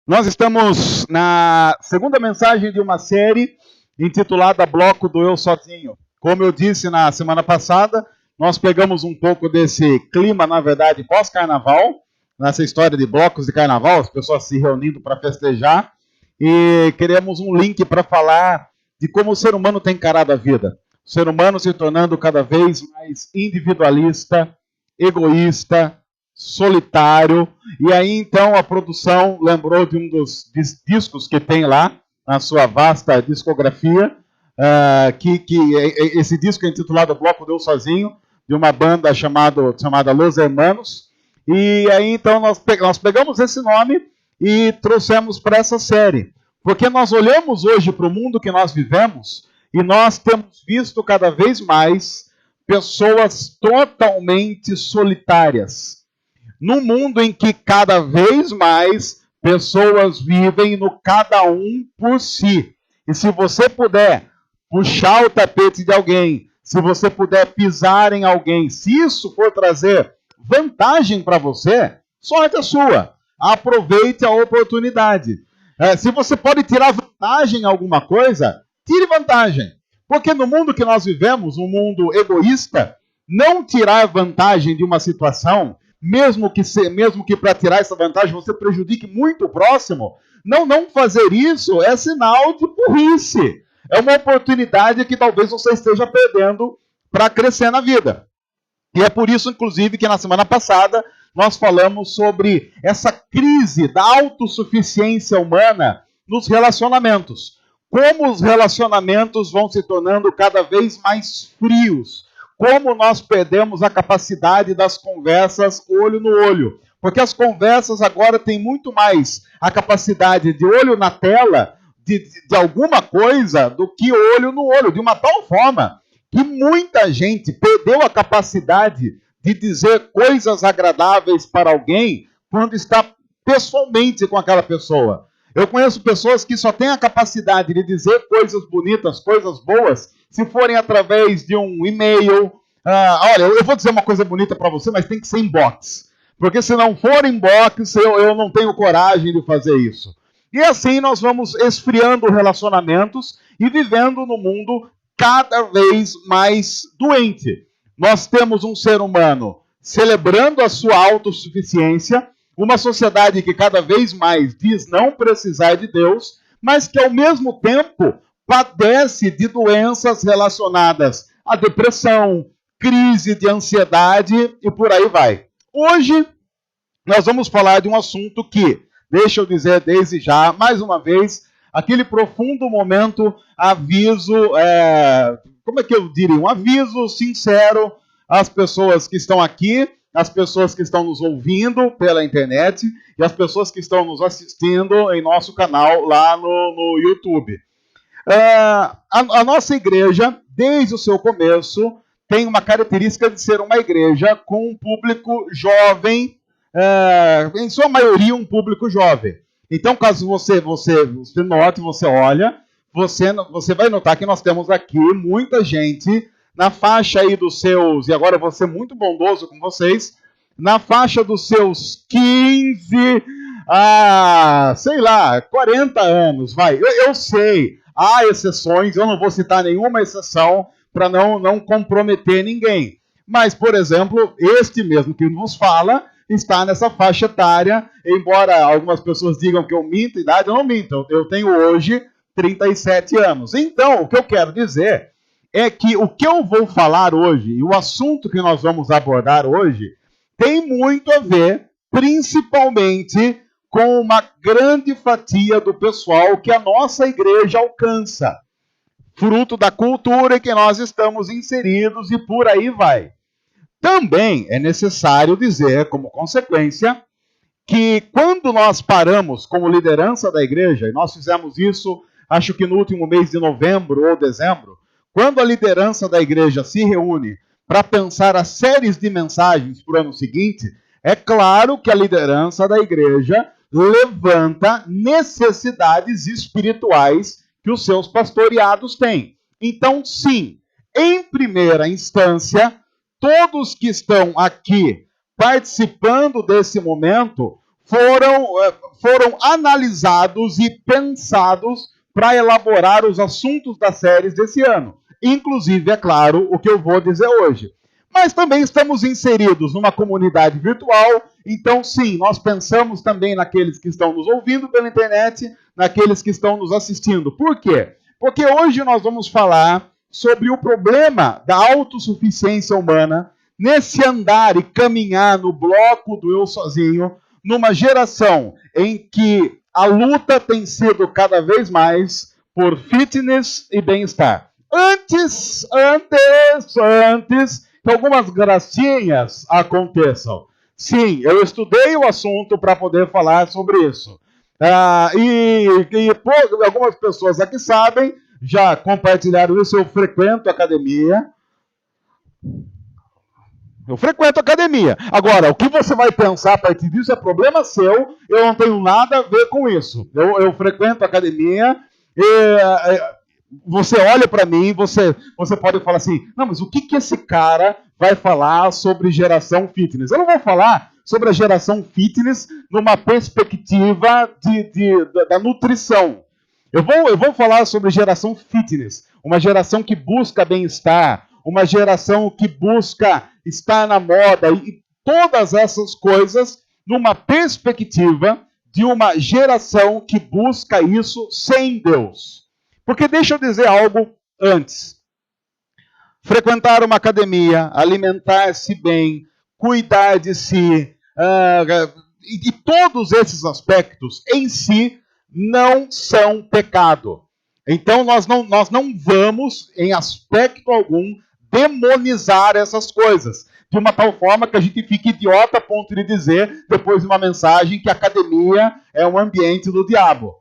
Nós estamos na segunda mensagem de uma série intitulada Bloco do Eu Sozinho. Como eu disse na semana passada, nós pegamos um pouco desse clima, na verdade, pós-carnaval, nessa história de blocos de carnaval, as pessoas se reunindo para festejar, e queremos um link para falar de como o ser humano tem encarado a vida. O ser humano se tornando cada vez mais individualista, egoísta, solitário. E aí então a produção lembrou de um dos discos que tem lá na sua vasta discografia, que esse disco é intitulado Bloco do Eu Sozinho, de uma banda chamada Los Hermanos. E aí então nós pegamos esse nome e trouxemos para essa série, porque nós olhamos hoje para o mundo que nós vivemos e nós temos visto cada vez mais pessoas totalmente solitárias. Num mundo em que cada vez mais pessoas vivem no cada um por si. E se você puder puxar o tapete de alguém, se você puder pisar em alguém, se isso for trazer vantagem para você, sorte a sua. Aproveite a oportunidade. Se você pode tirar vantagem em alguma coisa, tire vantagem. Porque no mundo que nós vivemos, um mundo egoísta, não tirar vantagem de uma situação, mesmo que para tirar essa vantagem você prejudique muito o próximo, não fazer isso é sinal de burrice. É uma oportunidade que talvez você esteja perdendo para crescer na vida. E é por isso, inclusive, que na semana passada nós falamos sobre essa crise da autossuficiência humana nos relacionamentos. Como os relacionamentos vão se tornando cada vez mais frios. Como nós perdemos a capacidade das conversas olho no olho. Porque as conversas agora têm muito mais a capacidade de olho na tela, de alguma coisa, do que olho no olho. De uma tal forma que muita gente perdeu a capacidade de dizer coisas agradáveis para alguém quando está pessoalmente com aquela pessoa. Eu conheço pessoas que só têm a capacidade de dizer coisas bonitas, coisas boas, se forem através de um e-mail. Olha, eu vou dizer uma coisa bonita para você, mas tem que ser inbox. Porque se não for inbox, eu não tenho coragem de fazer isso. E assim nós vamos esfriando relacionamentos e vivendo no mundo cada vez mais doente. Nós temos um ser humano celebrando a sua autossuficiência, uma sociedade que cada vez mais diz não precisar de Deus, mas que ao mesmo tempo padece de doenças relacionadas à depressão, crise de ansiedade e por aí vai. Hoje nós vamos falar de um assunto que, deixa eu dizer desde já, mais uma vez, aquele profundo momento, aviso, como é que eu diria? Um aviso sincero às pessoas que estão aqui, às pessoas que estão nos ouvindo pela internet e às pessoas que estão nos assistindo em nosso canal lá no YouTube. A nossa igreja, desde o seu começo, tem uma característica de ser uma igreja com um público jovem, em sua maioria um público jovem. Então, caso você note, você olha, você vai notar que nós temos aqui muita gente na faixa aí dos seus, e agora eu vou ser muito bondoso com vocês, na faixa dos seus 15 a, 40 anos, vai. Eu sei, há exceções, eu não vou citar nenhuma exceção para não comprometer ninguém. Mas, por exemplo, este mesmo que nos fala está nessa faixa etária, embora algumas pessoas digam que eu minto idade, eu não minto. Eu tenho hoje 37 anos. Então, o que eu quero dizer é que o que eu vou falar hoje, e o assunto que nós vamos abordar hoje, tem muito a ver, principalmente, com uma grande fatia do pessoal que a nossa igreja alcança, fruto da cultura em que nós estamos inseridos e por aí vai. Também é necessário dizer, como consequência, que quando nós paramos como liderança da igreja, e nós fizemos isso, acho que no último mês de novembro ou dezembro, quando a liderança da igreja se reúne para pensar as séries de mensagens para o ano seguinte, é claro que a liderança da igreja levanta necessidades espirituais que os seus pastoreados têm. Então, sim, em primeira instância, todos que estão aqui participando desse momento foram analisados e pensados para elaborar os assuntos das séries desse ano. Inclusive, é claro, o que eu vou dizer hoje. Mas também estamos inseridos numa comunidade virtual, então sim, nós pensamos também naqueles que estão nos ouvindo pela internet, naqueles que estão nos assistindo. Por quê? Porque hoje nós vamos falar sobre o problema da autossuficiência humana nesse andar e caminhar no bloco do eu sozinho, numa geração em que a luta tem sido cada vez mais por fitness e bem-estar. Antes que algumas gracinhas aconteçam. Sim, eu estudei o assunto para poder falar sobre isso. Algumas pessoas aqui sabem, já compartilharam isso, eu frequento academia. Agora, o que você vai pensar a partir disso é problema seu, eu não tenho nada a ver com isso. Eu frequento academia e você olha para mim, você pode falar assim, não, mas o que esse cara vai falar sobre geração fitness? Eu não vou falar sobre a geração fitness numa perspectiva da nutrição. Eu vou falar sobre geração fitness, uma geração que busca bem-estar, uma geração que busca estar na moda e todas essas coisas numa perspectiva de uma geração que busca isso sem Deus. Porque deixa eu dizer algo antes. Frequentar uma academia, alimentar-se bem, cuidar de si, e todos esses aspectos em si não são pecado. Então nós não vamos, em aspecto algum, demonizar essas coisas. De uma tal forma que a gente fique idiota a ponto de dizer, depois de uma mensagem, que a academia é um ambiente do diabo.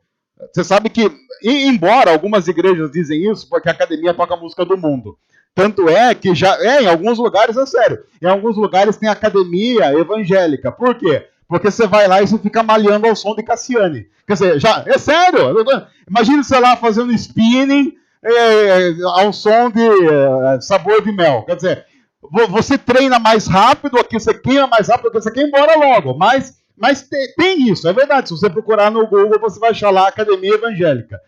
Você sabe que, embora algumas igrejas dizem isso, porque a academia toca a música do mundo. Tanto é que em alguns lugares, é sério, em alguns lugares tem academia evangélica. Por quê? Porque você vai lá e você fica malhando ao som de Cassiane. Quer dizer, é sério. Imagina você lá fazendo spinning ao som de Sabor de Mel. Quer dizer, você treina mais rápido, aqui você queima mais rápido, aqui você quer ir embora logo. Mas tem isso, é verdade. Se você procurar no Google, você vai achar lá Academia Evangélica.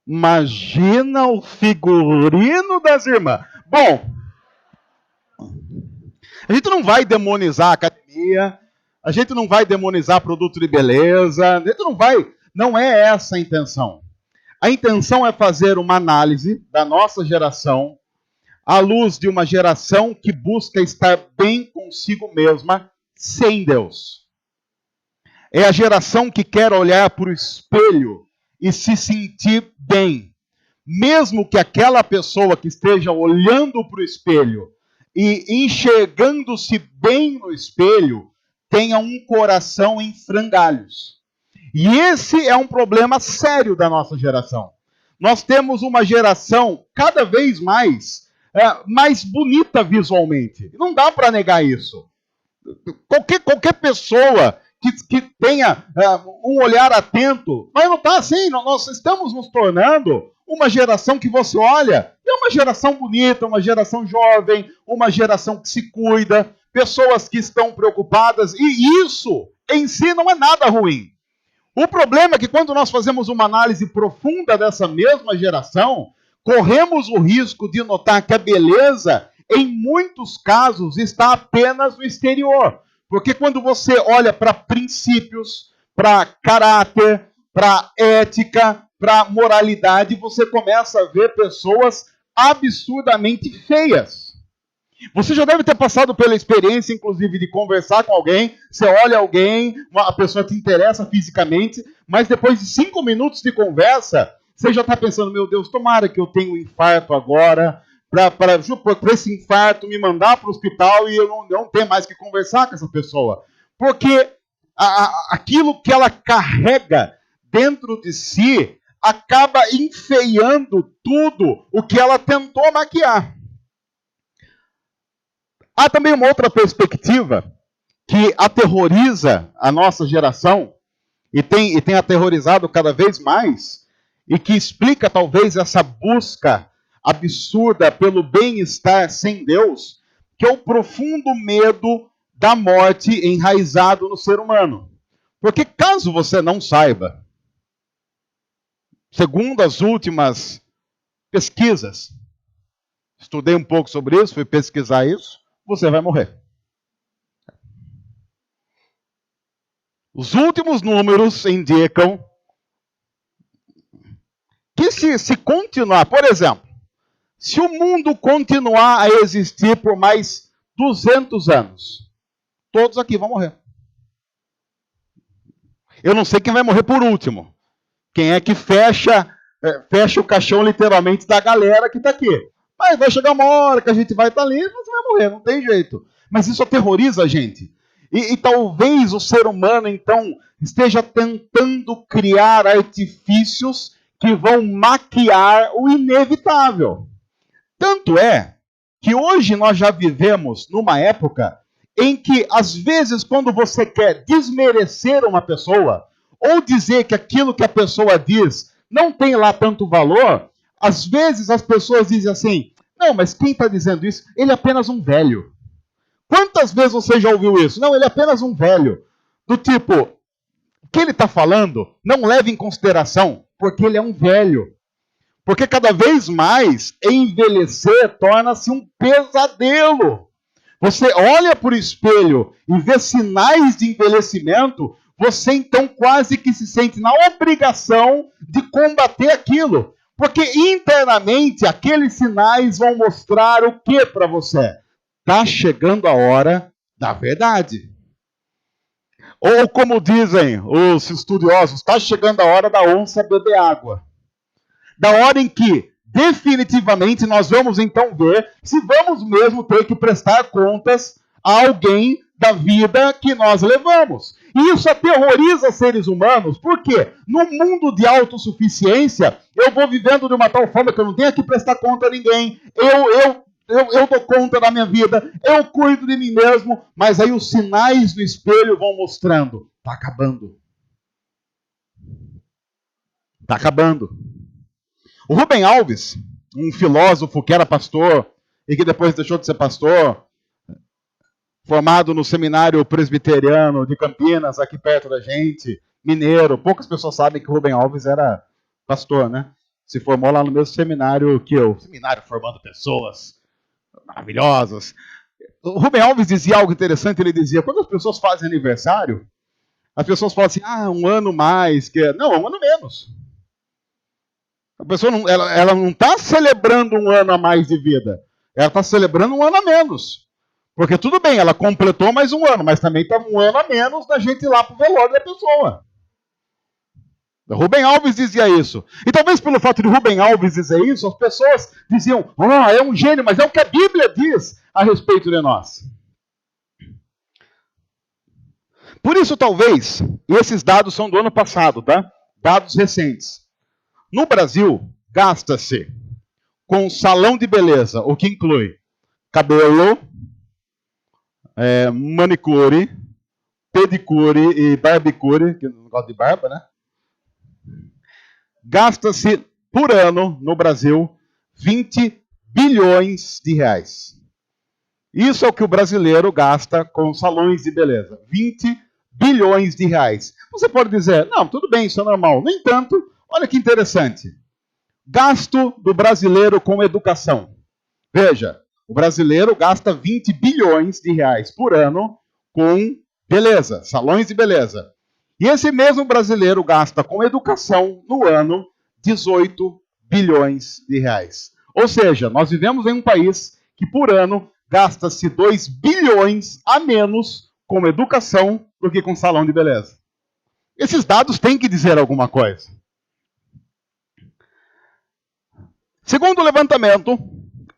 Imagina o figurino das irmãs. Bom, a gente não vai demonizar a academia, a gente não vai demonizar produto de beleza, a gente não é essa a intenção. A intenção é fazer uma análise da nossa geração à luz de uma geração que busca estar bem consigo mesma sem Deus. É a geração que quer olhar para o espelho e se sentir bem. Mesmo que aquela pessoa que esteja olhando para o espelho e enxergando-se bem no espelho, tenha um coração em frangalhos. E esse é um problema sério da nossa geração. Nós temos uma geração cada vez mais bonita visualmente. Não dá para negar isso. Qualquer pessoa que tenha um olhar atento, mas não está assim. Nós estamos nos tornando uma geração que você olha, é uma geração bonita, uma geração jovem, uma geração que se cuida, pessoas que estão preocupadas, e isso em si não é nada ruim. O problema é que quando nós fazemos uma análise profunda dessa mesma geração, corremos o risco de notar que a beleza, em muitos casos, está apenas no exterior. Porque quando você olha para princípios, para caráter, para ética, para moralidade, você começa a ver pessoas absurdamente feias. Você já deve ter passado pela experiência, inclusive, de conversar com alguém. Você olha alguém, a pessoa te interessa fisicamente, mas depois de 5 minutos de conversa, você já está pensando, meu Deus, tomara que eu tenha um infarto agora, para esse infarto me mandar para o hospital e eu não ter mais que conversar com essa pessoa. Porque aquilo que ela carrega dentro de si acaba enfeiando tudo o que ela tentou maquiar. Há também uma outra perspectiva que aterroriza a nossa geração e tem aterrorizado cada vez mais e que explica talvez essa busca absurda pelo bem-estar sem Deus, que é o profundo medo da morte enraizado no ser humano. Porque caso você não saiba, segundo as últimas pesquisas, estudei um pouco sobre isso, fui pesquisar isso, você vai morrer. Os últimos números indicam que se continuar, por exemplo, se o mundo continuar a existir por mais 200 anos, todos aqui vão morrer. Eu não sei quem vai morrer por último. Quem é que fecha o caixão literalmente da galera que está aqui. Mas vai chegar uma hora que a gente vai estar ali e você vai morrer, não tem jeito. Mas isso aterroriza a gente. E talvez o ser humano, então, esteja tentando criar artifícios que vão maquiar o inevitável. Tanto é que hoje nós já vivemos numa época em que, às vezes, quando você quer desmerecer uma pessoa, ou dizer que aquilo que a pessoa diz não tem lá tanto valor, às vezes as pessoas dizem assim, não, mas quem está dizendo isso? Ele é apenas um velho. Quantas vezes você já ouviu isso? Não, ele é apenas um velho. Do tipo, o que ele está falando não leva em consideração, porque ele é um velho. Porque cada vez mais envelhecer torna-se um pesadelo. Você olha para o espelho e vê sinais de envelhecimento, você então quase que se sente na obrigação de combater aquilo. Porque internamente aqueles sinais vão mostrar o que para você? Está chegando a hora da verdade. Ou como dizem os estudiosos, está chegando a hora da onça beber água. Da hora em que definitivamente nós vamos então ver se vamos mesmo ter que prestar contas a alguém da vida que nós levamos. E isso aterroriza seres humanos, porque no mundo de autossuficiência, eu vou vivendo de uma tal forma que eu não tenho que prestar conta a ninguém, eu dou conta da minha vida, eu cuido de mim mesmo, mas aí os sinais do espelho vão mostrando, está acabando. Está acabando. O Rubem Alves, um filósofo que era pastor e que depois deixou de ser pastor, formado no seminário presbiteriano de Campinas, aqui perto da gente, mineiro. Poucas pessoas sabem que o Rubem Alves era pastor, né? Se formou lá no mesmo seminário que eu. Seminário formando pessoas maravilhosas. O Rubem Alves dizia algo interessante, ele dizia, quando as pessoas fazem aniversário, as pessoas falam assim, um ano mais, não, um ano menos. A pessoa não, ela não está celebrando um ano a mais de vida. Ela está celebrando um ano a menos. Porque tudo bem, ela completou mais um ano, mas também está um ano a menos da gente ir lá para o velório da pessoa. Rubem Alves dizia isso. E talvez pelo fato de Rubem Alves dizer isso, as pessoas diziam, é um gênio, mas é o que a Bíblia diz a respeito de nós. Por isso, talvez, e esses dados são do ano passado, tá? Dados recentes. No Brasil, gasta-se com salão de beleza, o que inclui cabelo, manicure, pedicure e barbicure, que não gosta de barba, né? Gasta-se por ano no Brasil 20 bilhões de reais. Isso é o que o brasileiro gasta com salões de beleza. 20 bilhões de reais. Você pode dizer, não, tudo bem, isso é normal. No entanto, olha que interessante. Gasto do brasileiro com educação. Veja, o brasileiro gasta 20 bilhões de reais por ano com beleza, salões de beleza. E esse mesmo brasileiro gasta com educação no ano 18 bilhões de reais. Ou seja, nós vivemos em um país que por ano gasta-se 2 bilhões a menos com educação do que com salão de beleza. Esses dados têm que dizer alguma coisa. Segundo o levantamento,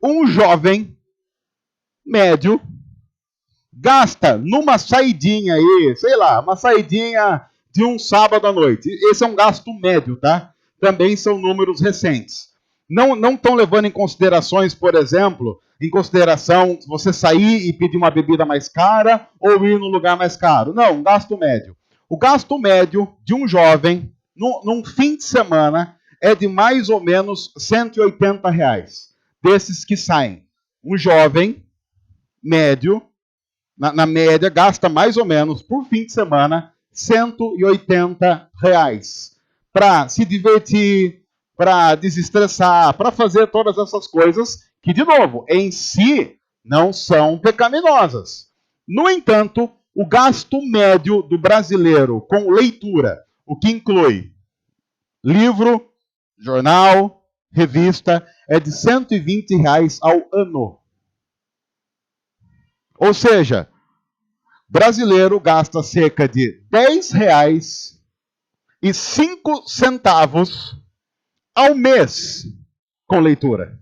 um jovem médio gasta numa saidinha aí, sei lá, uma saidinha de um sábado à noite. Esse é um gasto médio, tá? Também são números recentes. Não estão levando em considerações, por exemplo, você sair e pedir uma bebida mais cara ou ir num lugar mais caro. Não, um gasto médio. O gasto médio de um jovem num fim de semana é de mais ou menos R$180. Desses que saem. Um jovem médio na média, gasta mais ou menos, por fim de semana, R$ 180 para se divertir, para desestressar, para fazer todas essas coisas que, de novo, em si não são pecaminosas. No entanto, o gasto médio do brasileiro com leitura, o que inclui livro, jornal, revista, é de R$ 120 ao ano. Ou seja, brasileiro gasta cerca de R$ 10,05 ao mês com leitura.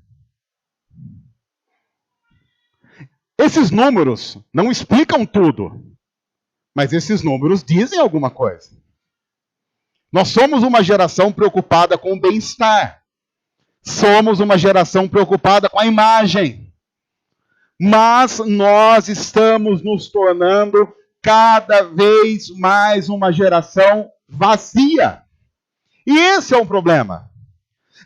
Esses números não explicam tudo, mas esses números dizem alguma coisa. Nós somos uma geração preocupada com o bem-estar. Somos uma geração preocupada com a imagem. Mas nós estamos nos tornando cada vez mais uma geração vazia. E esse é um problema.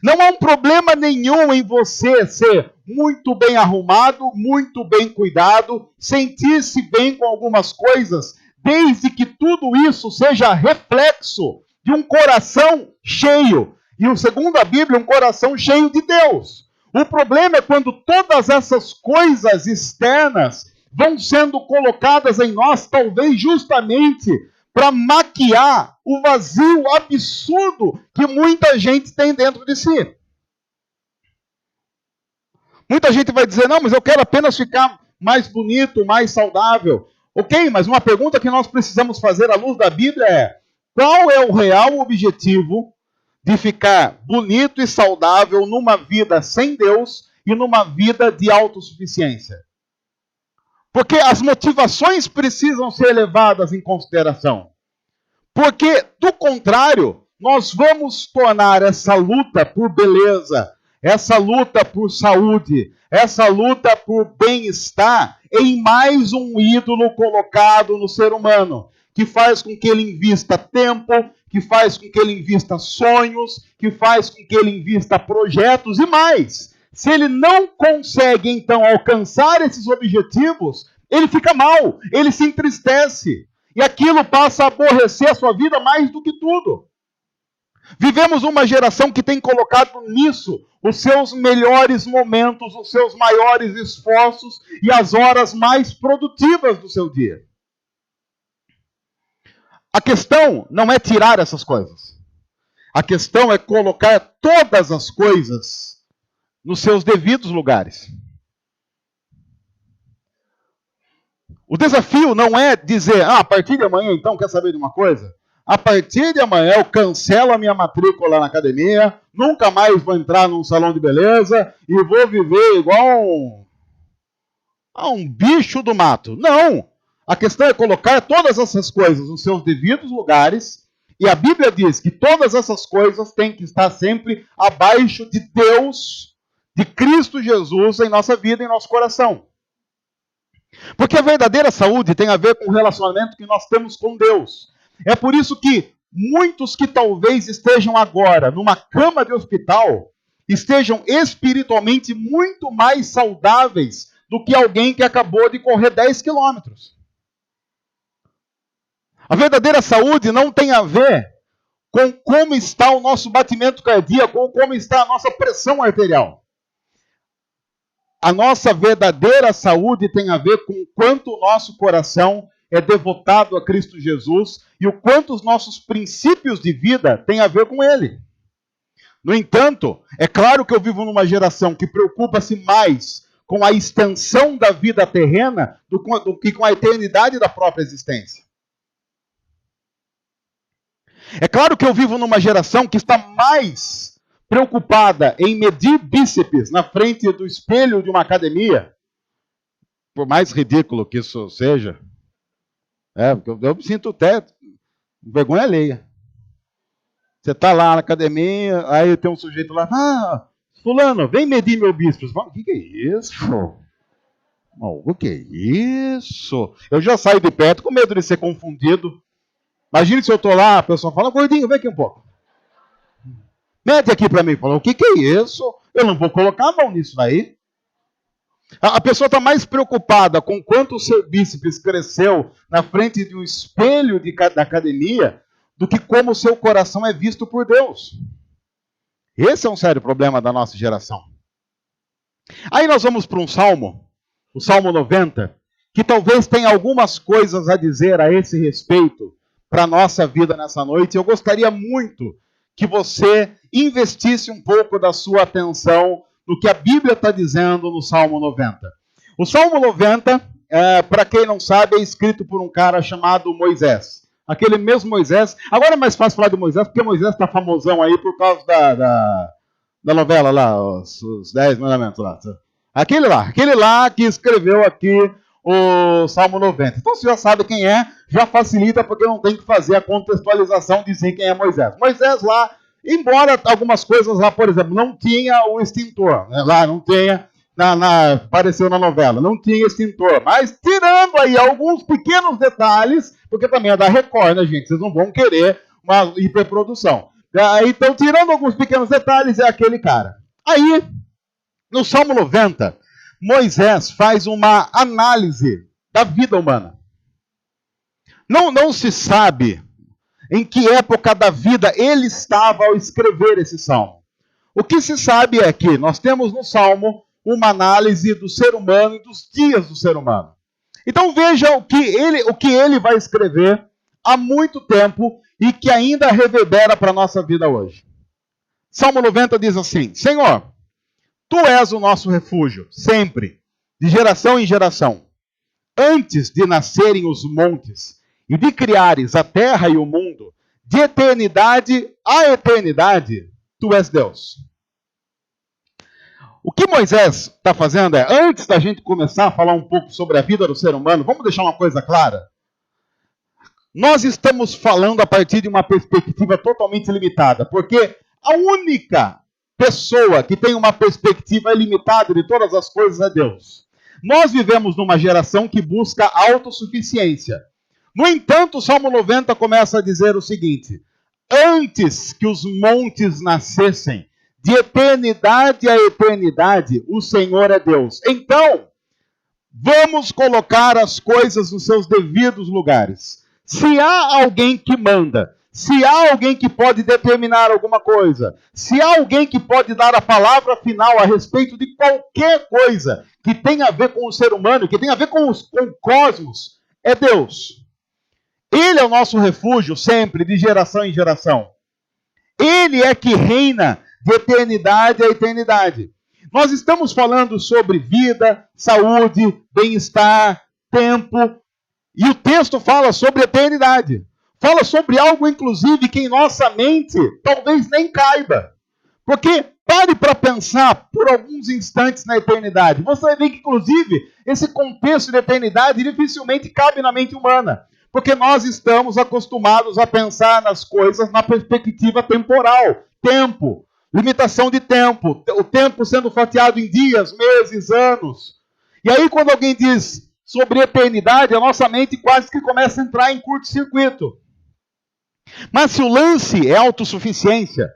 Não há um problema nenhum em você ser muito bem arrumado, muito bem cuidado, sentir-se bem com algumas coisas, desde que tudo isso seja reflexo de um coração cheio. E, segundo a Bíblia, um coração cheio de Deus. O problema é quando todas essas coisas externas vão sendo colocadas em nós, talvez justamente para maquiar o vazio absurdo que muita gente tem dentro de si. Muita gente vai dizer, não, mas eu quero apenas ficar mais bonito, mais saudável. Ok, mas uma pergunta que nós precisamos fazer à luz da Bíblia é: qual é o real objetivo de ficar bonito e saudável numa vida sem Deus e numa vida de autossuficiência? Porque as motivações precisam ser levadas em consideração. Porque, do contrário, nós vamos tornar essa luta por beleza, essa luta por saúde, essa luta por bem-estar em mais um ídolo colocado no ser humano, que faz com que ele invista tempo, que faz com que ele invista sonhos, que faz com que ele invista projetos e mais. Se ele não consegue, então, alcançar esses objetivos, ele fica mal, ele se entristece. E aquilo passa a aborrecer a sua vida mais do que tudo. Vivemos uma geração que tem colocado nisso os seus melhores momentos, os seus maiores esforços e as horas mais produtivas do seu dia. A questão não é tirar essas coisas. A questão é colocar todas as coisas nos seus devidos lugares. O desafio não é dizer, a partir de amanhã, então, quer saber de uma coisa? A partir de amanhã eu cancelo a minha matrícula na academia, nunca mais vou entrar num salão de beleza e vou viver igual um bicho do mato. Não! A questão é colocar todas essas coisas nos seus devidos lugares, e a Bíblia diz que todas essas coisas têm que estar sempre abaixo de Deus, de Cristo Jesus em nossa vida, em nosso coração. Porque a verdadeira saúde tem a ver com o relacionamento que nós temos com Deus. É por isso que muitos que talvez estejam agora numa cama de hospital, estejam espiritualmente muito mais saudáveis do que alguém que acabou de correr 10 quilômetros. A verdadeira saúde não tem a ver com como está o nosso batimento cardíaco ou como está a nossa pressão arterial. A nossa verdadeira saúde tem a ver com o quanto o nosso coração é devotado a Cristo Jesus e o quanto os nossos princípios de vida têm a ver com Ele. No entanto, é claro que eu vivo numa geração que preocupa-se mais com a extensão da vida terrena do que com a eternidade da própria existência. É claro que eu vivo numa geração que está mais preocupada em medir bíceps na frente do espelho de uma academia, por mais ridículo que isso seja, porque eu me sinto até vergonha alheia. Você está lá na academia, aí tem um sujeito lá, fulano, vem medir meu bíceps. O que é isso? O que é isso? Eu já saio de perto com medo de ser confundido. Imagina se eu estou lá, a pessoa fala, gordinho, vem aqui um pouco. Mede aqui para mim. Fala, o que é isso? Eu não vou colocar a mão nisso daí. A pessoa está mais preocupada com quanto o seu bíceps cresceu na frente de um espelho da academia do que como o seu coração é visto por Deus. Esse é um sério problema da nossa geração. Aí nós vamos para um salmo, o Salmo 90, que talvez tenha algumas coisas a dizer a esse respeito para a nossa vida nessa noite. Eu gostaria muito que você investisse um pouco da sua atenção no que a Bíblia está dizendo no Salmo 90. O Salmo 90, para quem não sabe, é escrito por um cara chamado Moisés. Aquele mesmo Moisés. Agora é mais fácil falar de Moisés, porque Moisés está famosão aí por causa da novela lá, os 10 mandamentos lá. Aquele lá que escreveu aqui o Salmo 90. Então você já sabe quem é, já facilita porque não tem que fazer a contextualização de dizer quem é Moisés. Moisés lá, embora algumas coisas lá, por exemplo, não tinha o extintor, né? Lá não tinha, apareceu na novela, não tinha extintor, mas tirando aí alguns pequenos detalhes, porque também é da Record, né, gente? Vocês não vão querer uma hiperprodução. Então, tirando alguns pequenos detalhes, é aquele cara. Aí, no Salmo 90, Moisés faz uma análise da vida humana. Não se sabe em que época da vida ele estava ao escrever esse salmo. O que se sabe é que nós temos no salmo uma análise do ser humano e dos dias do ser humano. Então veja o que ele vai escrever há muito tempo e que ainda reverbera para a nossa vida hoje. Salmo 90 diz assim: Senhor, Tu és o nosso refúgio, sempre, de geração em geração. Antes de nascerem os montes e de criares a terra e o mundo, de eternidade a eternidade, Tu és Deus. O que Moisés está fazendo é, antes da gente começar a falar um pouco sobre a vida do ser humano, vamos deixar uma coisa clara. Nós estamos falando a partir de uma perspectiva totalmente limitada, porque a única pessoa que tem uma perspectiva ilimitada de todas as coisas é Deus. Nós vivemos numa geração que busca autossuficiência. No entanto, o Salmo 90 começa a dizer o seguinte: antes que os montes nascessem, de eternidade a eternidade, o Senhor é Deus. Então, vamos colocar as coisas nos seus devidos lugares. Se há alguém que manda, se há alguém que pode determinar alguma coisa, se há alguém que pode dar a palavra final a respeito de qualquer coisa que tenha a ver com o ser humano, que tenha a ver com o cosmos, é Deus. Ele é o nosso refúgio sempre, de geração em geração. Ele é que reina de eternidade a eternidade. Nós estamos falando sobre vida, saúde, bem-estar, tempo, e o texto fala sobre eternidade. Fala sobre algo, inclusive, que em nossa mente talvez nem caiba. Porque pare para pensar por alguns instantes na eternidade. Você vai ver que, inclusive, esse contexto de eternidade dificilmente cabe na mente humana. Porque nós estamos acostumados a pensar nas coisas na perspectiva temporal. Tempo, limitação de tempo, o tempo sendo fatiado em dias, meses, anos. E aí quando alguém diz sobre eternidade, a nossa mente quase que começa a entrar em curto-circuito. Mas se o lance é autossuficiência,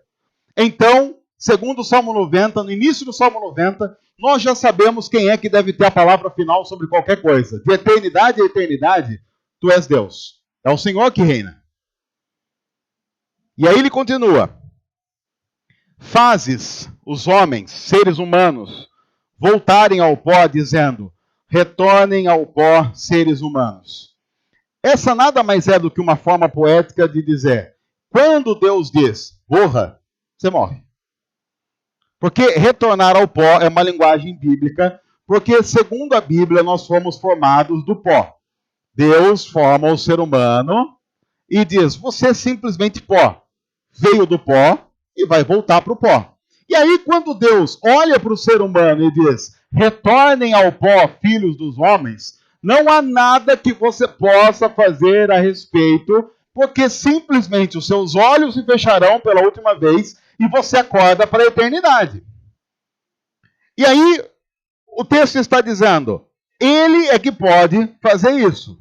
então, segundo o Salmo 90, no início do Salmo 90, nós já sabemos quem é que deve ter a palavra final sobre qualquer coisa. De eternidade a eternidade, Tu és Deus. É o Senhor que reina. E aí ele continua: fazes os homens, seres humanos, voltarem ao pó, dizendo: retornem ao pó, seres humanos. Essa nada mais é do que uma forma poética de dizer: quando Deus diz, morra, você morre. Porque retornar ao pó é uma linguagem bíblica, porque segundo a Bíblia nós fomos formados do pó. Deus forma o ser humano e diz: você é simplesmente pó. Veio do pó e vai voltar para o pó. E aí, quando Deus olha para o ser humano e diz: retornem ao pó, filhos dos homens, não há nada que você possa fazer a respeito, porque simplesmente os seus olhos se fecharão pela última vez e você acorda para a eternidade. E aí, o texto está dizendo: Ele é que pode fazer isso.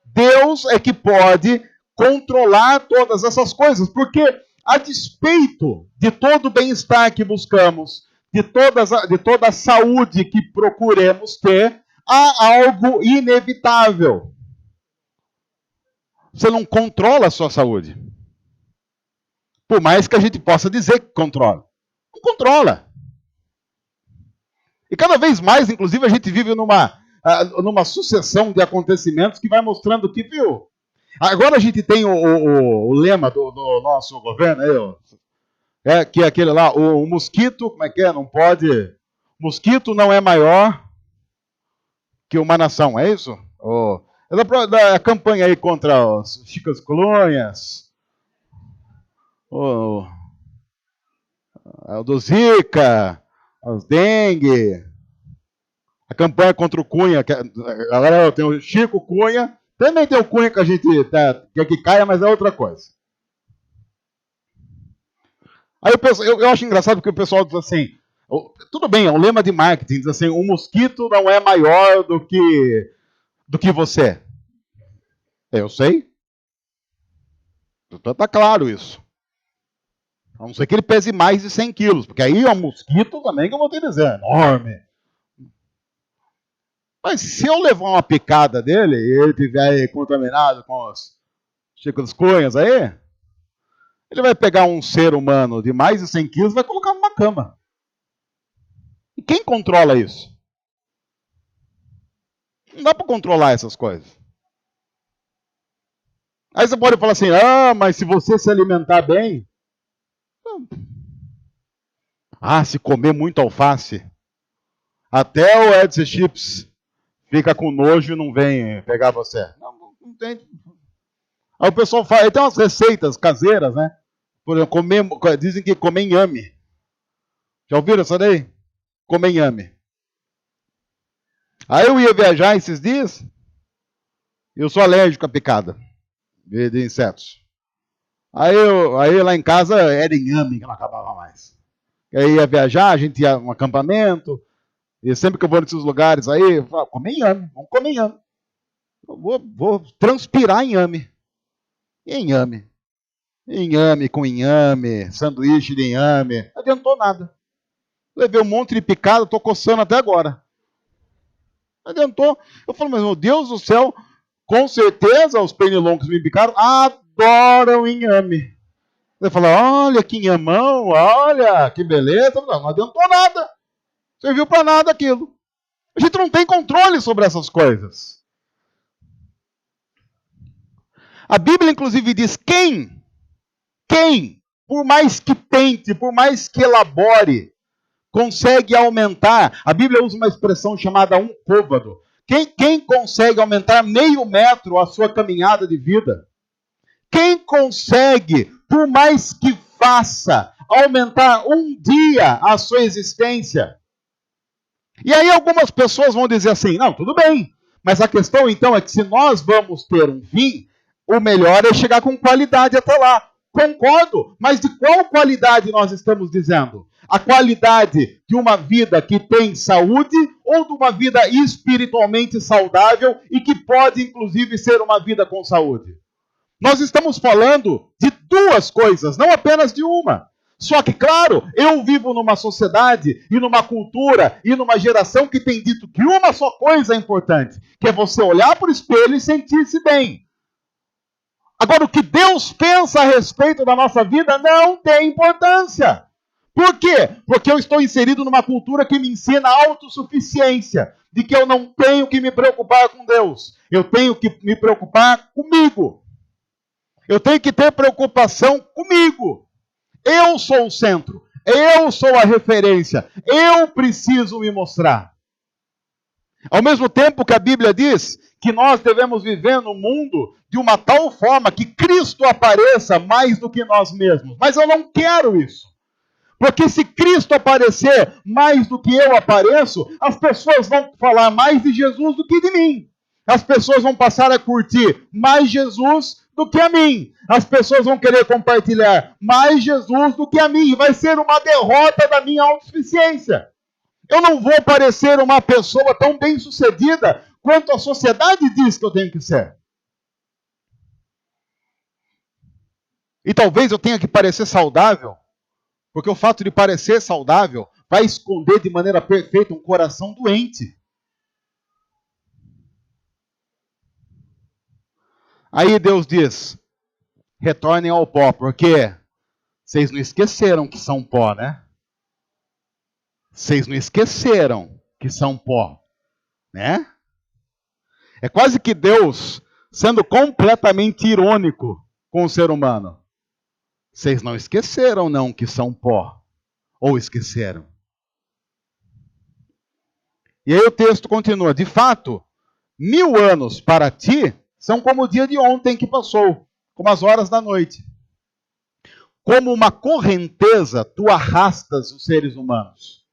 Deus é que pode controlar todas essas coisas, porque a despeito de todo o bem-estar que buscamos, de toda a saúde que procuremos ter, há algo inevitável. Você não controla a sua saúde. Por mais que a gente possa dizer que controla. Não controla. E cada vez mais, inclusive, a gente vive numa sucessão de acontecimentos que vai mostrando que, viu? Agora a gente tem o lema do nosso governo aí, que é aquele lá, o mosquito, como é que é? Não pode. Mosquito não é maior que uma nação, é isso? É da campanha aí contra os chikungunhas, o do Zika, os dengue, a campanha contra o Cunha, agora tem o Chico Cunha, também tem o Cunha que a gente quer que caia, mas é outra coisa. Aí eu acho engraçado porque o pessoal diz assim, tudo bem, é um lema de marketing, diz assim, o mosquito não é maior do que você. Eu sei. Então tá claro isso. A não ser que ele pese mais de 100 quilos, porque aí é um mosquito também que eu vou te dizer, enorme. Mas se eu levar uma picada dele e ele estiver contaminado com os chikungunhas aí, ele vai pegar um ser humano de mais de 100 quilos e vai colocar numa cama. E quem controla isso? Não dá para controlar essas coisas. Aí você pode falar assim, mas se você se alimentar bem... se comer muito alface, até o Edson Chips fica com nojo e não vem pegar você. Não tem. Aí o pessoal fala, aí tem umas receitas caseiras, né? Por exemplo, dizem que comer inhame. Já ouviram essa daí? Comer inhame. Aí eu ia viajar esses dias, eu sou alérgico à picada de insetos. Aí lá em casa era inhame que não acabava mais. Aí ia viajar, a gente ia num acampamento, e sempre que eu vou nesses lugares aí, eu falo, comer inhame, vamos comer inhame. Eu vou transpirar inhame. E inhame. Inhame com inhame, sanduíche de inhame. Não adiantou nada. Levei um monte de picada, estou coçando até agora. Não adiantou. Eu falo, mas meu Deus do céu, com certeza os pernilongos que me picaram adoram inhame. Ele fala, olha que inhamão, olha que beleza. Não adiantou nada. Serviu para nada aquilo. A gente não tem controle sobre essas coisas. A Bíblia, inclusive, diz quem, por mais que tente, por mais que elabore, consegue aumentar. A Bíblia usa uma expressão chamada um côvado. Quem consegue aumentar meio metro a sua caminhada de vida? Quem consegue, por mais que faça, aumentar um dia a sua existência? E aí algumas pessoas vão dizer assim, não, tudo bem, mas a questão então é que se nós vamos ter um fim, o melhor é chegar com qualidade até lá. Concordo, mas de qual qualidade nós estamos dizendo? A qualidade de uma vida que tem saúde ou de uma vida espiritualmente saudável e que pode, inclusive, ser uma vida com saúde? Nós estamos falando de duas coisas, não apenas de uma. Só que, claro, eu vivo numa sociedade e numa cultura e numa geração que tem dito que uma só coisa é importante, que é você olhar para o espelho e sentir-se bem. Agora, o que Deus pensa a respeito da nossa vida não tem importância. Por quê? Porque eu estou inserido numa cultura que me ensina a autossuficiência, de que eu não tenho que me preocupar com Deus, eu tenho que me preocupar comigo. Eu tenho que ter preocupação comigo. Eu sou o centro, eu sou a referência, eu preciso me mostrar. Ao mesmo tempo que a Bíblia diz que nós devemos viver no mundo de uma tal forma que Cristo apareça mais do que nós mesmos. Mas eu não quero isso. Porque se Cristo aparecer mais do que eu apareço, as pessoas vão falar mais de Jesus do que de mim. As pessoas vão passar a curtir mais Jesus do que a mim. As pessoas vão querer compartilhar mais Jesus do que a mim. Vai ser uma derrota da minha autossuficiência. Eu não vou parecer uma pessoa tão bem-sucedida quanto a sociedade diz que eu tenho que ser. E talvez eu tenha que parecer saudável, porque o fato de parecer saudável vai esconder de maneira perfeita um coração doente? Aí Deus diz, retornem ao pó, porque vocês não esqueceram que são pó, né? Vocês não esqueceram que são pó, né? É quase que Deus sendo completamente irônico com o ser humano. Vocês não esqueceram, não, que são pó. Ou esqueceram? E aí o texto continua. De fato, 1000 anos para ti são como o dia de ontem que passou, como as horas da noite. Como uma correnteza, tu arrastas os seres humanos.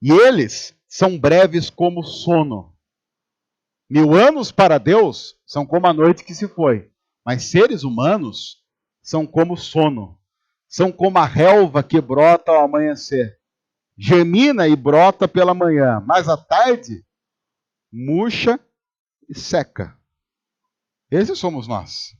E eles são breves como sono. 1000 anos para Deus são como a noite que se foi. Mas seres humanos são como sono. São como a relva que brota ao amanhecer. Germina e brota pela manhã, mas à tarde murcha e seca. Esses somos nós.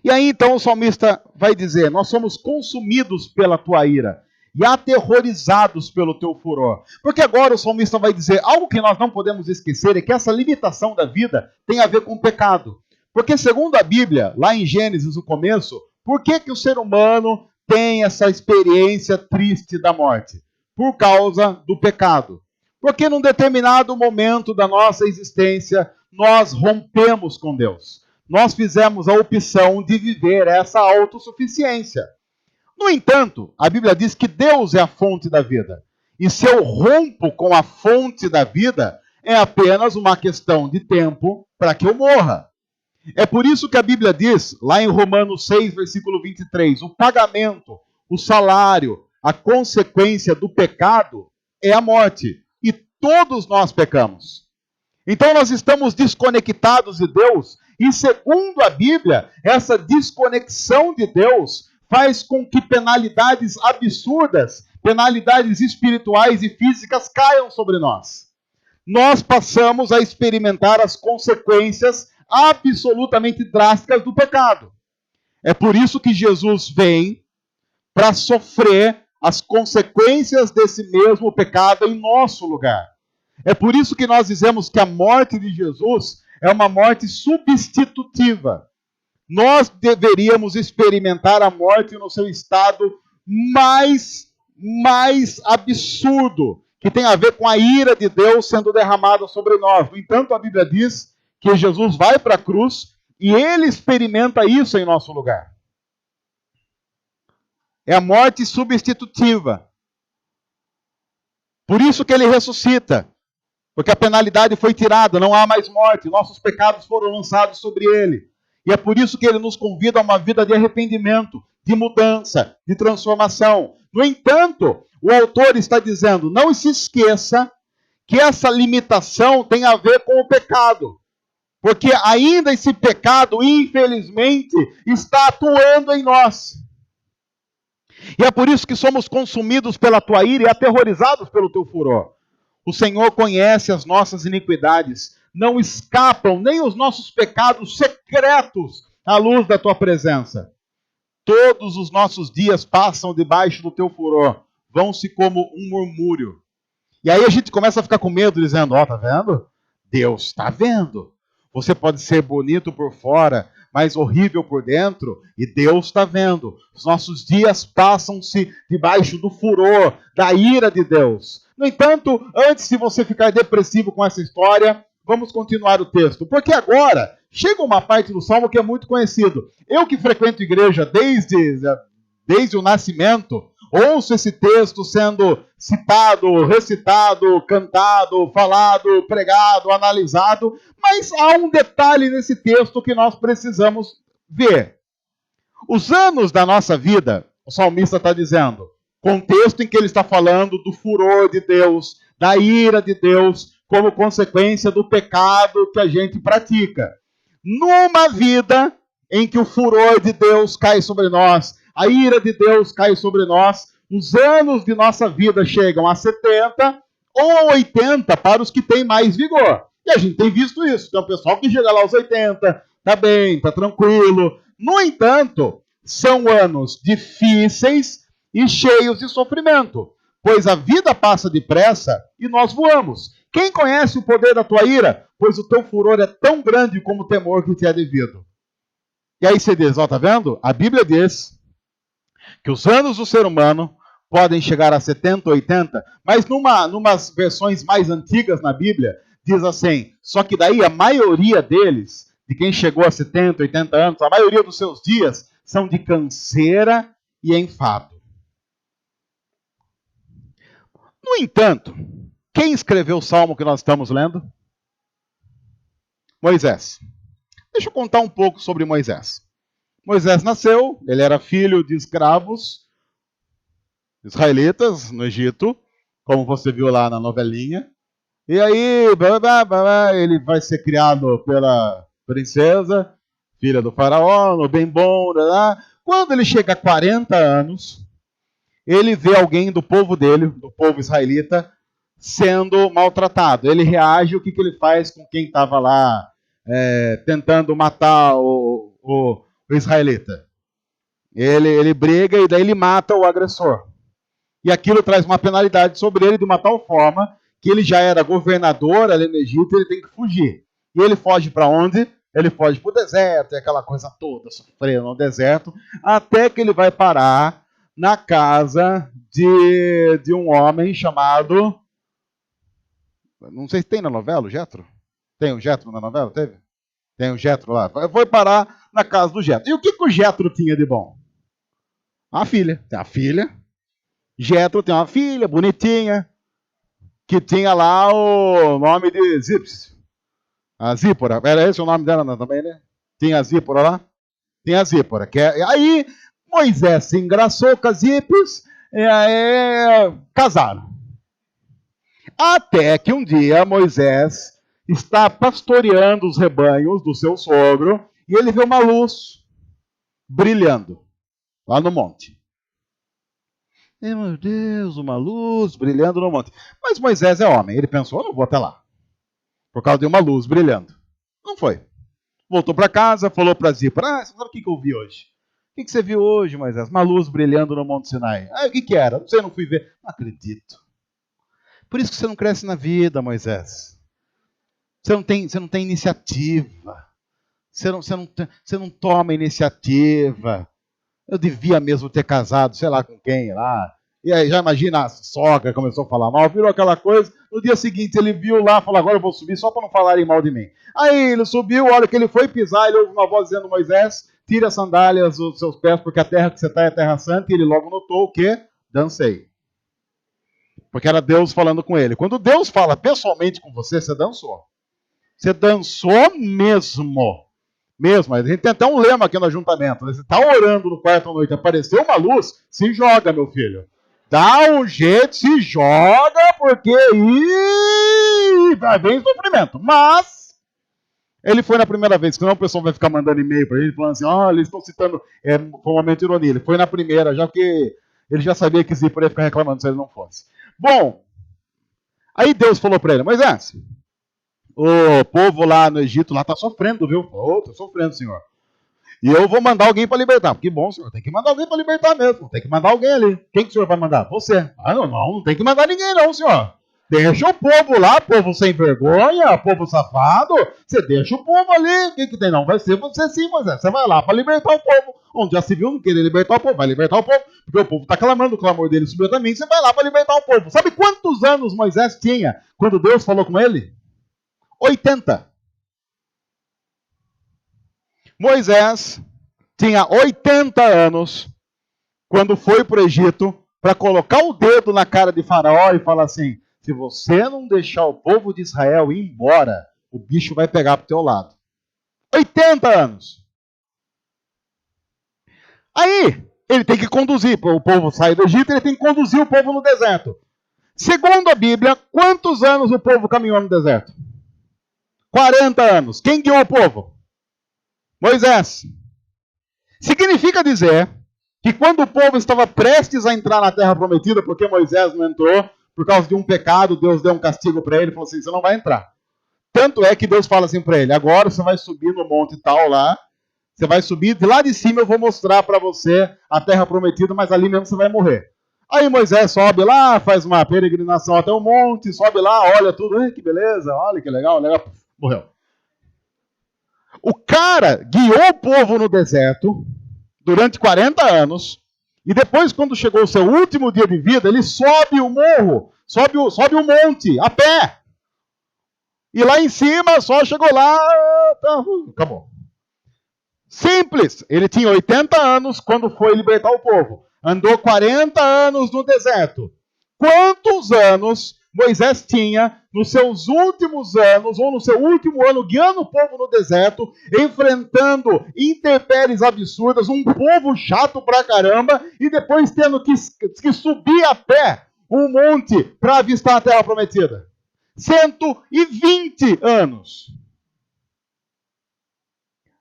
E aí então o salmista vai dizer, nós somos consumidos pela tua ira e aterrorizados pelo teu furor. Porque agora o salmista vai dizer, algo que nós não podemos esquecer é que essa limitação da vida tem a ver com o pecado. Porque segundo a Bíblia, lá em Gênesis, no começo, por que o ser humano tem essa experiência triste da morte? Por causa do pecado. Porque num determinado momento da nossa existência, nós rompemos com Deus. Nós fizemos a opção de viver essa autossuficiência. No entanto, a Bíblia diz que Deus é a fonte da vida. E se eu rompo com a fonte da vida, é apenas uma questão de tempo para que eu morra. É por isso que a Bíblia diz, lá em Romanos 6, versículo 23, o pagamento, o salário, a consequência do pecado é a morte. E todos nós pecamos. Então nós estamos desconectados de Deus, e segundo a Bíblia, essa desconexão de Deus faz com que penalidades absurdas, penalidades espirituais e físicas caiam sobre nós. Nós passamos a experimentar as consequências absolutamente drásticas do pecado. É por isso que Jesus vem para sofrer as consequências desse mesmo pecado em nosso lugar. É por isso que nós dizemos que a morte de Jesus é uma morte substitutiva. Nós deveríamos experimentar a morte no seu estado mais absurdo, que tem a ver com a ira de Deus sendo derramada sobre nós. No entanto, a Bíblia diz que Jesus vai para a cruz e ele experimenta isso em nosso lugar. É a morte substitutiva. Por isso que ele ressuscita. Porque a penalidade foi tirada, não há mais morte. Nossos pecados foram lançados sobre ele. E é por isso que ele nos convida a uma vida de arrependimento, de mudança, de transformação. No entanto, o autor está dizendo, não se esqueça que essa limitação tem a ver com o pecado. Porque ainda esse pecado, infelizmente, está atuando em nós. E é por isso que somos consumidos pela tua ira e aterrorizados pelo teu furor. O Senhor conhece as nossas iniquidades. Não escapam nem os nossos pecados secretos à luz da tua presença. Todos os nossos dias passam debaixo do teu furor. Vão-se como um murmúrio. E aí a gente começa a ficar com medo, dizendo, tá vendo? Deus está vendo. Você pode ser bonito por fora, mas horrível por dentro, e Deus está vendo. Os nossos dias passam-se debaixo do furor, da ira de Deus. No entanto, antes de você ficar depressivo com essa história, vamos continuar o texto. Porque agora, chega uma parte do Salmo que é muito conhecido. Eu que frequento igreja desde o nascimento, ouço esse texto sendo citado, recitado, cantado, falado, pregado, analisado, mas há um detalhe nesse texto que nós precisamos ver. Os anos da nossa vida, o salmista está dizendo, contexto em que ele está falando do furor de Deus, da ira de Deus, como consequência do pecado que a gente pratica. Numa vida em que o furor de Deus cai sobre nós, a ira de Deus cai sobre nós, os anos de nossa vida chegam a 70 ou a 80 para os que têm mais vigor. E a gente tem visto isso. Tem um pessoal que chega lá aos 80, tá bem, tá tranquilo. No entanto, são anos difíceis e cheios de sofrimento, pois a vida passa depressa e nós voamos. Quem conhece o poder da tua ira? Pois o teu furor é tão grande como o temor que te é devido. E aí você diz, ó, tá vendo? A Bíblia diz que os anos do ser humano podem chegar a 70, 80, mas numas versões mais antigas na Bíblia, diz assim, só que daí a maioria deles, de quem chegou a 70, 80 anos, a maioria dos seus dias são de canseira e enfado. No entanto, quem escreveu o salmo que nós estamos lendo? Moisés. Deixa eu contar um pouco sobre Moisés. Moisés nasceu, ele era filho de escravos israelitas no Egito, como você viu lá na novelinha. E aí, ele vai ser criado pela princesa, filha do faraó, no bem bom. Quando ele chega a 40 anos, ele vê alguém do povo dele, do povo israelita, sendo maltratado. Ele reage, o que ele faz com quem estava lá tentando matar o israelita? Ele briga e daí ele mata o agressor. E aquilo traz uma penalidade sobre ele de uma tal forma que ele já era governador ali no Egito e ele tem que fugir. E ele foge para onde? Ele foge para o deserto, e aquela coisa toda, sofrendo no deserto, até que ele vai parar na casa de um homem chamado... Não sei se tem na novela o Jetro. Tem o Jetro na novela? Teve? Tem o Jetro lá. Foi parar na casa do Jetro. E o que o Jetro tinha de bom? Uma filha. Tem a filha. Jetro tem uma filha bonitinha, que tinha lá o nome de Zips. A Zípora. Era esse o nome dela também, né? Tinha a Zípora lá? Tem a Zípora. Aí Moisés se engraçou com as Zips e aí casaram. Até que um dia Moisés está pastoreando os rebanhos do seu sogro e ele vê uma luz brilhando lá no monte. E, meu Deus, uma luz brilhando no monte. Mas Moisés é homem, ele pensou, eu não vou até lá, por causa de uma luz brilhando. Não foi. Voltou para casa, falou para Zípora, você sabe o que eu vi hoje? O que você viu hoje, Moisés? Uma luz brilhando no Monte Sinai. O que era? Não sei, não fui ver. Não acredito. Por isso que você não cresce na vida, Moisés. Você não tem iniciativa. Você não toma iniciativa. Eu devia mesmo ter casado, sei lá com quem lá. E aí já imagina, a sogra começou a falar mal, virou aquela coisa. No dia seguinte ele viu lá, falou, agora eu vou subir só para não falarem mal de mim. Aí ele subiu, a hora que ele foi pisar, ele ouve uma voz dizendo, Moisés, tira as sandálias dos seus pés, porque a terra que você está é terra santa. E ele logo notou o quê? Dancei. Porque era Deus falando com ele. Quando Deus fala pessoalmente com você, você dançou. Você dançou mesmo. Mesmo. A gente tem até um lema aqui no ajuntamento. Você está orando no quarto à noite, apareceu uma luz, se joga, meu filho. Dá um jeito, se joga, porque vai vir sofrimento. Mas ele foi na primeira vez, senão o pessoal vai ficar mandando e-mail para ele, falando assim, eles estão citando, foi um momento de ironia. Ele foi na primeira, já que ele já sabia que Zípora ia ficar reclamando se ele não fosse. Bom, aí Deus falou para ele, Moisés, o povo lá no Egito lá está sofrendo, viu? Está sofrendo, senhor. E eu vou mandar alguém para libertar. Que bom, senhor. Tem que mandar alguém para libertar mesmo. Tem que mandar alguém ali. Quem que o senhor vai mandar? Você. Não tem que mandar ninguém não, senhor. Deixa o povo lá, povo sem vergonha, povo safado. Você deixa o povo ali. O que tem? Não vai ser você sim, Moisés. Você vai lá para libertar o povo. Onde já se viu não querer libertar o povo, vai libertar o povo. Porque o povo está clamando, o clamor dele subiu também. Você vai lá para libertar o povo. Sabe quantos anos Moisés tinha quando Deus falou com ele? 80. Moisés tinha 80 anos quando foi para o Egito para colocar o dedo na cara de Faraó e falar assim, se você não deixar o povo de Israel ir embora, o bicho vai pegar para o teu lado. 80 anos. Aí, ele tem que conduzir, para o povo sair do Egito, ele tem que conduzir o povo no deserto. Segundo a Bíblia, quantos anos o povo caminhou no deserto? 40 anos. Quem guiou o povo? Moisés. Significa dizer que quando o povo estava prestes a entrar na terra prometida, porque Moisés não entrou, por causa de um pecado, Deus deu um castigo para ele e falou assim, você não vai entrar. Tanto é que Deus fala assim para ele, agora você vai subir no monte tal lá, Você vai subir, de lá de cima eu vou mostrar para você a terra prometida, mas ali mesmo você vai morrer. Aí Moisés sobe lá, faz uma peregrinação até o monte, sobe lá, olha tudo, que beleza, olha que legal, morreu. O cara guiou o povo no deserto durante 40 anos, e depois, quando chegou o seu último dia de vida, ele sobe o morro, sobe o monte, a pé. E lá em cima, só chegou lá, acabou. Simples. Ele tinha 80 anos quando foi libertar o povo. Andou 40 anos no deserto. Quantos anos Moisés tinha nos seus últimos anos, ou no seu último ano, guiando o povo no deserto, enfrentando intempéries absurdas, um povo chato pra caramba, e depois tendo que subir a pé um monte para avistar a terra prometida? 120 anos.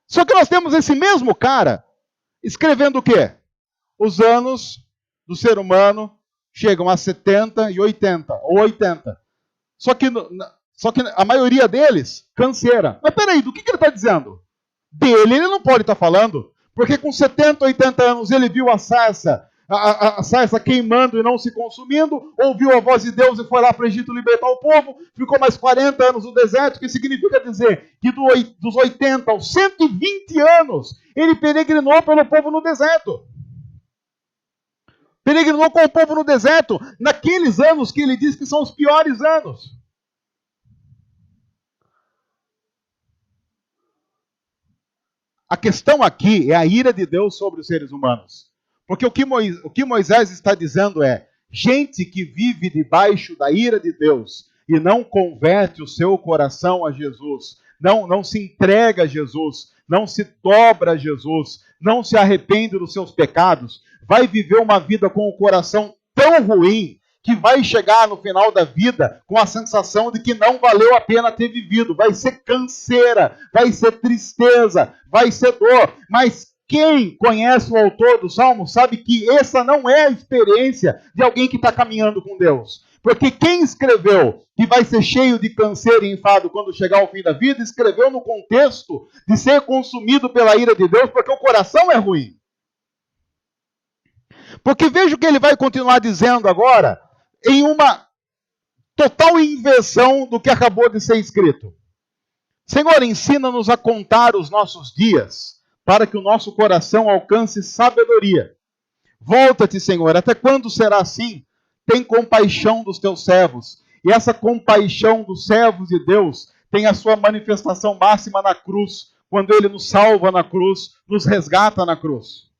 Só que nós temos esse mesmo cara escrevendo o quê? Os anos do ser humano chegam a 70 e 80, ou 80. Só que a maioria deles, canseira. Mas peraí, do que ele está dizendo? Dele ele não pode estar falando, porque com 70, 80 anos ele viu a sarça queimando e não se consumindo, ouviu a voz de Deus e foi lá para o Egito libertar o povo, ficou mais 40 anos no deserto, que significa dizer que dos 80 aos 120 anos, ele peregrinou pelo povo no deserto. Peregrinou com o povo no deserto, naqueles anos que ele diz que são os piores anos. A questão aqui é a ira de Deus sobre os seres humanos. Porque o que Moisés está dizendo é, gente que vive debaixo da ira de Deus e não converte o seu coração a Jesus, não se entrega a Jesus, não se dobra a Jesus, não se arrepende dos seus pecados, vai viver uma vida com o coração tão ruim que vai chegar no final da vida com a sensação de que não valeu a pena ter vivido. Vai ser canseira, vai ser tristeza, vai ser dor. Mas quem conhece o autor do Salmo sabe que essa não é a experiência de alguém que está caminhando com Deus. Porque quem escreveu que vai ser cheio de canseira e enfado quando chegar ao fim da vida, escreveu no contexto de ser consumido pela ira de Deus, porque o coração é ruim. Porque veja o que ele vai continuar dizendo agora, em uma total inversão do que acabou de ser escrito. Senhor, ensina-nos a contar os nossos dias, para que o nosso coração alcance sabedoria. Volta-te, Senhor, até quando será assim? Tem compaixão dos teus servos. E essa compaixão dos servos de Deus tem a sua manifestação máxima na cruz, quando ele nos salva na cruz, nos resgata na cruz.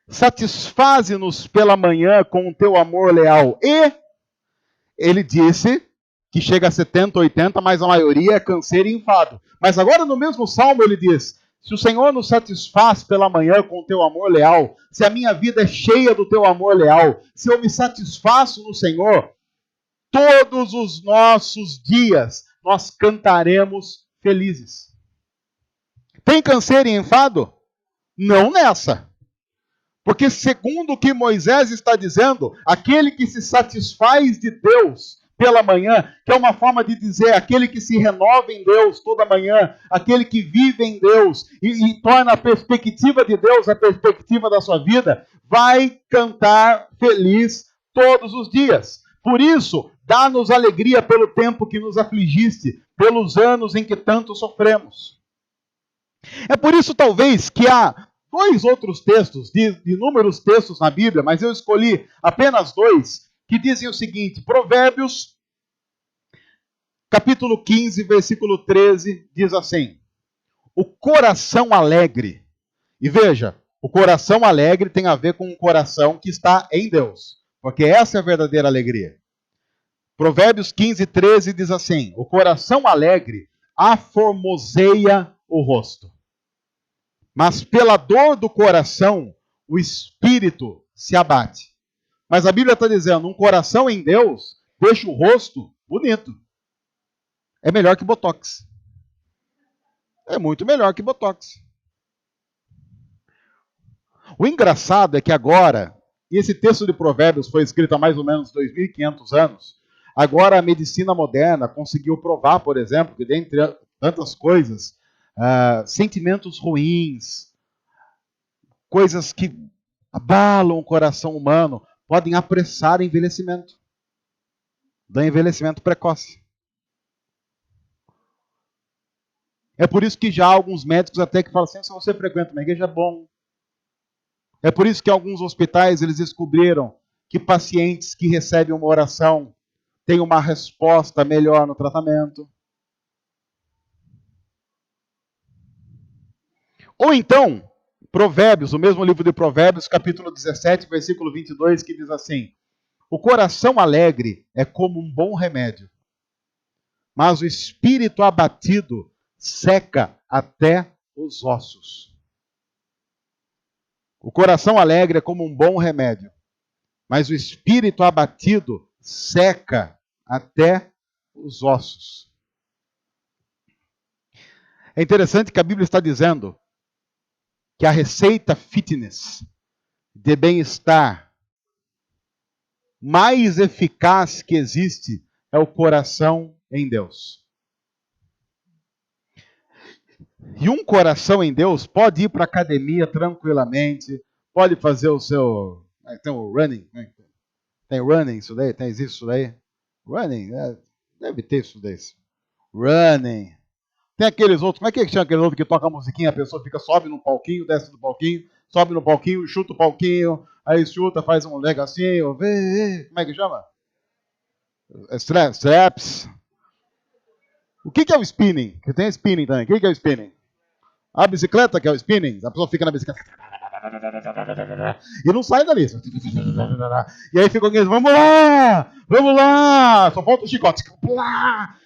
Satisfaze-nos pela manhã com o teu amor leal. E ele disse que chega a 70, 80, mas a maioria é canseiro e enfado. Mas agora no mesmo salmo ele diz, se o Senhor nos satisfaz pela manhã com o teu amor leal, se a minha vida é cheia do teu amor leal, se eu me satisfaço no Senhor, todos os nossos dias nós cantaremos felizes. Tem canseiro e enfado? Não nessa. Porque segundo o que Moisés está dizendo, aquele que se satisfaz de Deus pela manhã, que é uma forma de dizer aquele que se renova em Deus toda manhã, aquele que vive em Deus e torna a perspectiva de Deus a perspectiva da sua vida, vai cantar feliz todos os dias. Por isso, dá-nos alegria pelo tempo que nos afligiste, pelos anos em que tanto sofremos. É por isso, talvez, que há dois outros textos, de inúmeros textos na Bíblia, mas eu escolhi apenas dois, que dizem o seguinte, Provérbios, capítulo 15, versículo 13, diz assim, o coração alegre, e veja, o coração alegre tem a ver com um coração que está em Deus, porque essa é a verdadeira alegria. Provérbios 15, 13 diz assim, o coração alegre aformoseia o rosto. Mas pela dor do coração, o espírito se abate. Mas a Bíblia está dizendo, um coração em Deus deixa o rosto bonito. É melhor que Botox. É muito melhor que Botox. O engraçado é que agora, e esse texto de Provérbios foi escrito há mais ou menos 2.500 anos, agora a medicina moderna conseguiu provar, por exemplo, que dentre tantas coisas, sentimentos ruins, coisas que abalam o coração humano podem apressar o envelhecimento. Do envelhecimento precoce. É por isso que já há alguns médicos até que falam assim, se você frequenta uma igreja, é bom. É por isso que alguns hospitais eles descobriram que pacientes que recebem uma oração têm uma resposta melhor no tratamento. Ou então, Provérbios, o mesmo livro de Provérbios, capítulo 17, versículo 22, que diz assim: o coração alegre é como um bom remédio, mas o espírito abatido seca até os ossos. O coração alegre é como um bom remédio, mas o espírito abatido seca até os ossos. É interessante que a Bíblia está dizendo que a receita fitness de bem-estar mais eficaz que existe é o coração em Deus. E um coração em Deus pode ir para a academia tranquilamente, pode fazer o seu... Tem o running, tem running isso daí? Existe isso daí? Running, deve ter isso daí. Running. Tem aqueles outros, como é que chama aqueles outros que toca a musiquinha, a pessoa sobe no palquinho, desce do palquinho, sobe no palquinho, chuta o palquinho, aí chuta, faz um negocinho, como é que chama? Straps. O que é o spinning? Que tem spinning também. O que é o spinning? A bicicleta que é o spinning. A pessoa fica na bicicleta e não sai dali. E aí fica alguém, vamos lá. Só falta o chicote.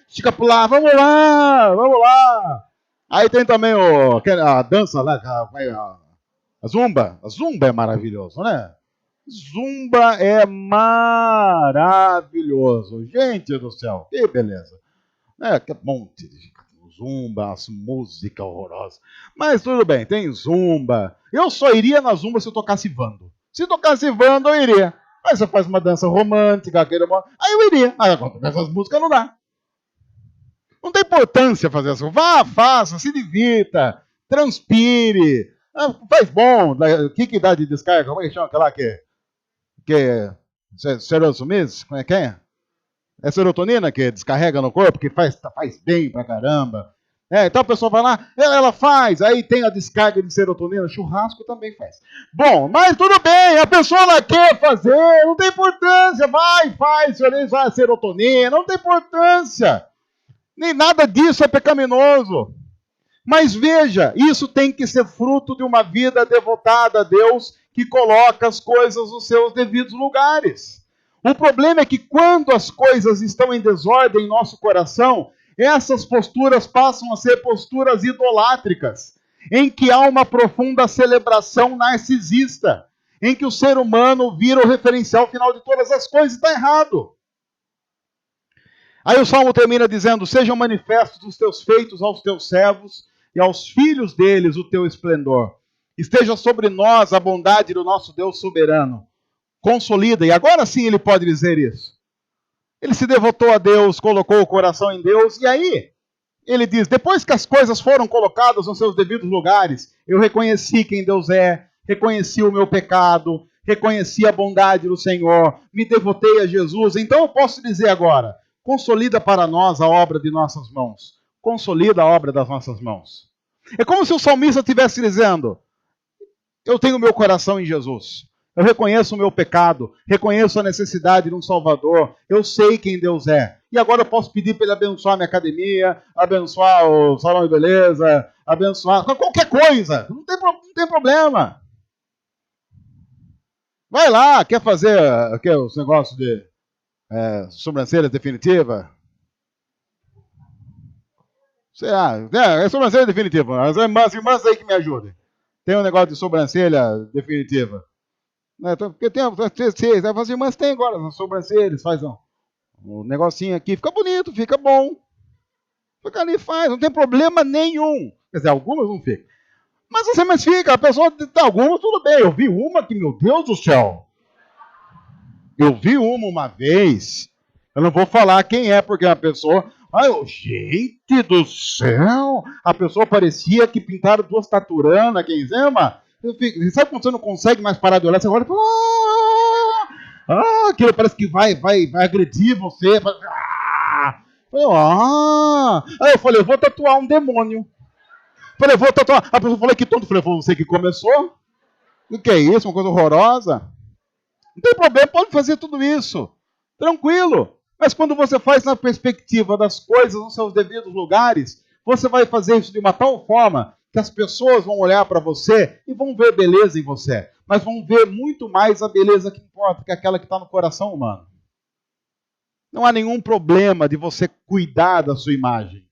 Estica pro lá, vamos lá. Aí tem também a dança lá, a zumba. A zumba é maravilhoso, né? Zumba é maravilhoso. Gente do céu, que beleza. Que monte de zumba, as músicas horrorosas. Mas tudo bem, tem zumba. Eu só iria na zumba se eu tocasse Vando. Se tocasse Vando, eu iria. Aí você faz uma dança romântica, aí eu iria. Mas com essas músicas não dá. Não tem importância fazer assim. Vá, faça, se divirta, transpire. Faz bom. Que dá de descarga? Como é que chama aquela que serotonin? Como é que é? É serotonina que descarrega no corpo, que faz bem pra caramba. Então a pessoa vai lá, ela faz, aí tem a descarga de serotonina, churrasco também faz. Bom, mas tudo bem, a pessoa ela quer fazer, não tem importância, faz serotonina, não tem importância. Nem nada disso é pecaminoso. Mas veja, isso tem que ser fruto de uma vida devotada a Deus, que coloca as coisas nos seus devidos lugares. O problema é que quando as coisas estão em desordem em nosso coração, essas posturas passam a ser posturas idolátricas, em que há uma profunda celebração narcisista, em que o ser humano vira o referencial final de todas as coisas, está errado. Aí o Salmo termina dizendo: sejam manifestos os teus feitos aos teus servos e aos filhos deles o teu esplendor. Esteja sobre nós a bondade do nosso Deus soberano. Consolida, e agora sim ele pode dizer isso. Ele se devotou a Deus, colocou o coração em Deus, e aí ele diz, depois que as coisas foram colocadas nos seus devidos lugares, eu reconheci quem Deus é, reconheci o meu pecado, reconheci a bondade do Senhor, me devotei a Jesus, então eu posso dizer agora, consolida para nós a obra de nossas mãos, consolida a obra das nossas mãos. É como se o salmista estivesse dizendo, eu tenho meu coração em Jesus. Eu reconheço o meu pecado, reconheço a necessidade de um Salvador, eu sei quem Deus é. E agora eu posso pedir para Ele abençoar a minha academia, abençoar o salão de beleza, abençoar qualquer coisa. Não tem problema. Vai lá, quer fazer os negócios de sobrancelha definitiva? É sobrancelha definitiva. As irmãs aí que me ajudem. Tem um negócio de sobrancelha definitiva. Porque as irmãs têm agora nas sobrancelhas, faz um negocinho aqui, fica bonito, fica bom. Fica ali, faz, não tem problema nenhum. Quer dizer, algumas não ficam. Mas você mais fica, a pessoa, algumas tudo bem. Eu vi uma que, meu Deus do céu. Eu vi uma vez, eu não vou falar quem é, porque a pessoa... gente do céu! A pessoa parecia que pintaram duas taturanas, quem chama? Sabe quando você não consegue mais parar de olhar? Você olha e fala, aquilo parece que vai agredir você. Aí eu falei, eu vou tatuar um demônio. Falei, vou tatuar. A pessoa falou, que tonto. Falei, foi você que começou? O que é isso? Uma coisa horrorosa? Não tem problema, pode fazer tudo isso. Tranquilo. Mas quando você faz na perspectiva das coisas nos seus devidos lugares, você vai fazer isso de uma tal forma que as pessoas vão olhar para você e vão ver beleza em você. Mas vão ver muito mais a beleza que importa, que é aquela que está no coração humano. Não há nenhum problema de você cuidar da sua imagem.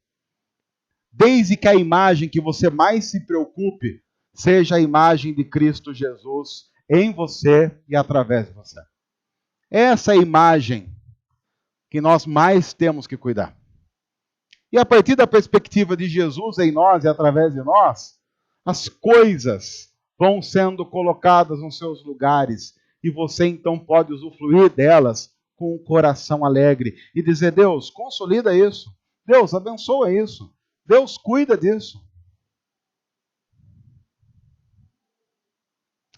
Desde que a imagem que você mais se preocupe seja a imagem de Cristo Jesus em você e através de você. Essa é a imagem que nós mais temos que cuidar. E a partir da perspectiva de Jesus em nós e através de nós, as coisas vão sendo colocadas nos seus lugares e você então pode usufruir delas com um coração alegre e dizer, Deus, consolida isso. Deus, abençoa isso. Deus cuida disso.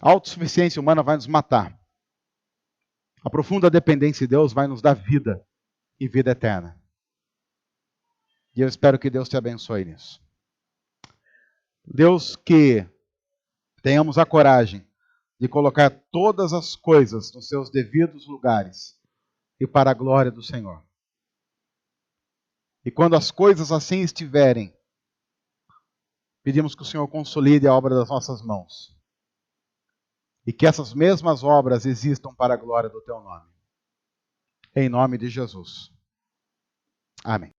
A autossuficiência humana vai nos matar. A profunda dependência de Deus vai nos dar vida e vida eterna. E eu espero que Deus te abençoe nisso. Deus, que tenhamos a coragem de colocar todas as coisas nos seus devidos lugares e para a glória do Senhor. E quando as coisas assim estiverem, pedimos que o Senhor consolide a obra das nossas mãos. E que essas mesmas obras existam para a glória do teu nome. Em nome de Jesus. Amém.